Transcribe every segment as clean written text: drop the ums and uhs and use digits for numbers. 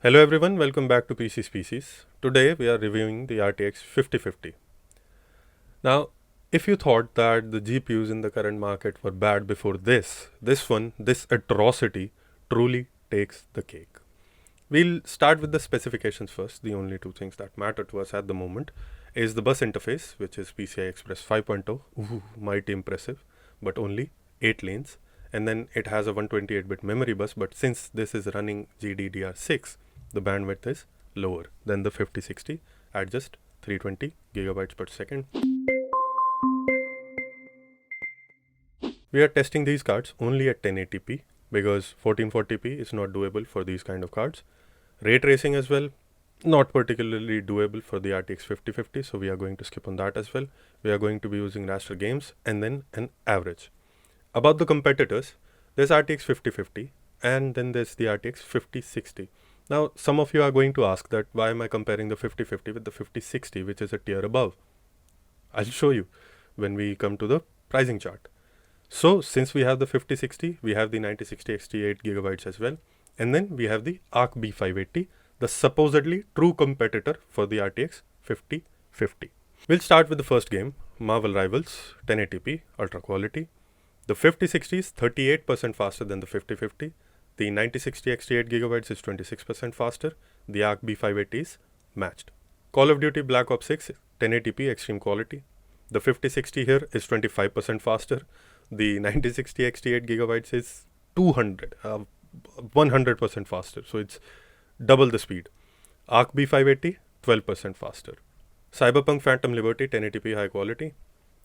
Hello everyone, welcome back to PC Species. Today we are reviewing the RTX 5050. Now, if you thought that the GPUs in the current market were bad before this atrocity truly takes the cake. We'll start with the specifications first. The only two things that matter to us at the moment is the bus interface, which is PCI Express 5.0. Ooh, mighty impressive, but only 8 lanes. And then it has a 128-bit memory bus, but since this is running GDDR6, the bandwidth is lower than the 5060 at just 320 gigabytes per second. We are testing these cards only at 1080p because 1440p is not doable for these kind of cards. Ray tracing as well, not particularly doable for the RTX 5050, so we are going to skip on that as well. We are going to be using raster games and then an average. About the competitors, there's RTX 5050 and then there's the RTX 5060. Now, some of you are going to ask that why am I comparing the 5050 with the 5060, which is a tier above? I'll show you when we come to the pricing chart. So, since we have the 5060, we have the 9060 XT 8 gigabytes as well. And then we have the Arc B580, the supposedly true competitor for the RTX 5050. We'll start with the first game, Marvel Rivals, 1080p, ultra quality. The 5060 is 38% faster than the 5050. The 9060 XT 8 gigabytes is 26% faster. The Arc B580 is matched. Call of Duty Black Ops 6, 1080p extreme quality. The 5060 here is 25% faster. The 9060 XT 8 gigabytes is 100% faster. So it's double the speed. Arc B580, 12% faster. Cyberpunk Phantom Liberty, 1080p high quality.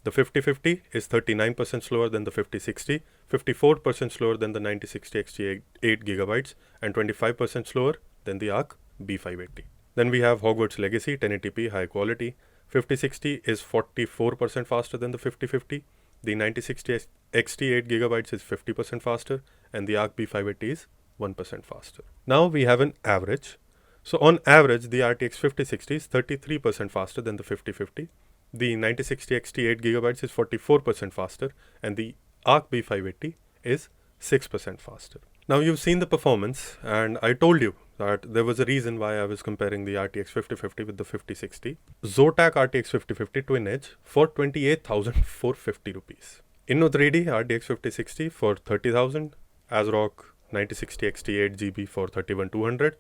The 5050 is 39% slower than the 5060, 54% slower than the 9060 XT 8 gigabytes, and 25% slower than the Arc B580. Then we have Hogwarts Legacy, 1080p high quality. 5060 is 44% faster than the 5050. The 9060 XT 8 gigabytes is 50% faster, and the Arc B580 is 1% faster. Now we have an average. So on average, the RTX 5060 is 33% faster than the 5050. The 9060 XT 8 gigabytes is 44% faster, and the Arc B580 is 6% faster. Now you've seen the performance, and I told you that there was a reason why I was comparing the RTX 5050 with the 5060. Zotac RTX 5050 Twin Edge for 28,450 rupees. Inno3D RTX 5060 for 30,000. ASRock 9060 XT 8 GB for 31,200.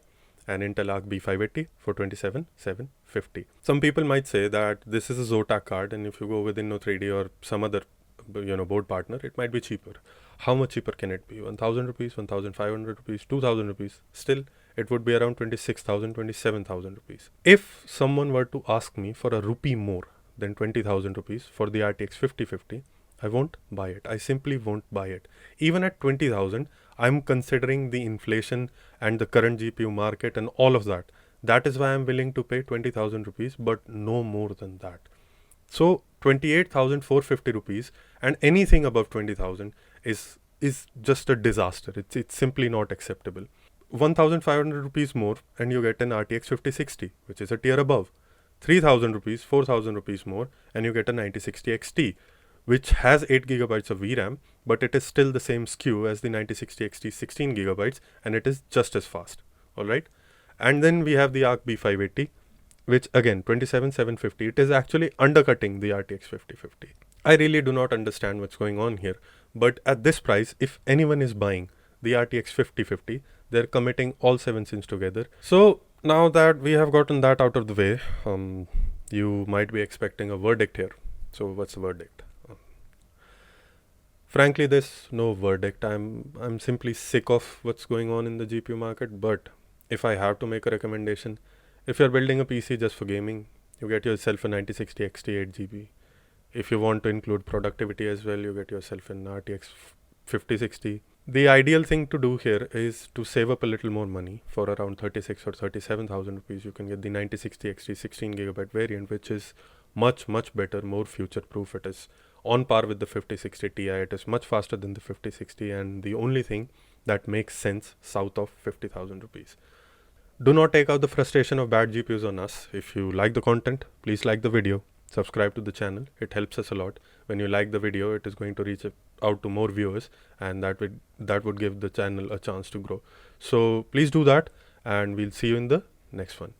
And Intel Arc B580 for 27,750. Some people might say that this is a Zotac card, and if you go with Inno3D or some other board partner, it might be cheaper. How much cheaper can it be? 1,000 rupees, 1,500 rupees, 2,000 rupees. Still, it would be around 26,000, 27,000 rupees. If someone were to ask me for a rupee more than 20,000 rupees for the RTX 5050, I won't buy it. I simply won't buy it. Even at 20,000, I'm considering the inflation and the current GPU market and all of that. That is why I'm willing to pay 20,000 rupees, but no more than that. So 28,450 rupees and anything above 20,000 is just a disaster. It's simply not acceptable. 1,500 rupees more and you get an RTX 5060, which is a tier above. 3,000 rupees, 4,000 rupees more and you get a 9060 XT, which has 8 gigabytes of VRAM, but it is still the same SKU as the 9060 XT 16 gigabytes, and it is just as fast. All right. And then we have the Arc B580, which again 27,750. It is actually undercutting the RTX 5050. I really do not understand what's going on here, but at this price, if anyone is buying the RTX 5050, they're committing all 7 sins together. So now that we have gotten that out of the way, you might be expecting a verdict here. So what's the verdict? Frankly, there's no verdict. I'm simply sick of what's going on in the GPU market. But if I have to make a recommendation, if you're building a PC just for gaming, you get yourself a 9060 XT 8 GB. If you want to include productivity as well, you get yourself an RTX 5060. The ideal thing to do here is to save up a little more money. For around 36 or 37,000 rupees, you can get the 9060 XT 16 gigabyte variant, which is much better, more future proof. It is on par with the 5060 Ti. It is much faster than the 5060, and the only thing that makes sense south of 50,000 rupees. Do not take out the frustration of bad GPUs on us. If you like the content, please like the video, subscribe to the channel. It helps us a lot. When you like the video, it is going to reach out to more viewers, and that would give the channel a chance to grow. So please do that. and we'll see you in the next one.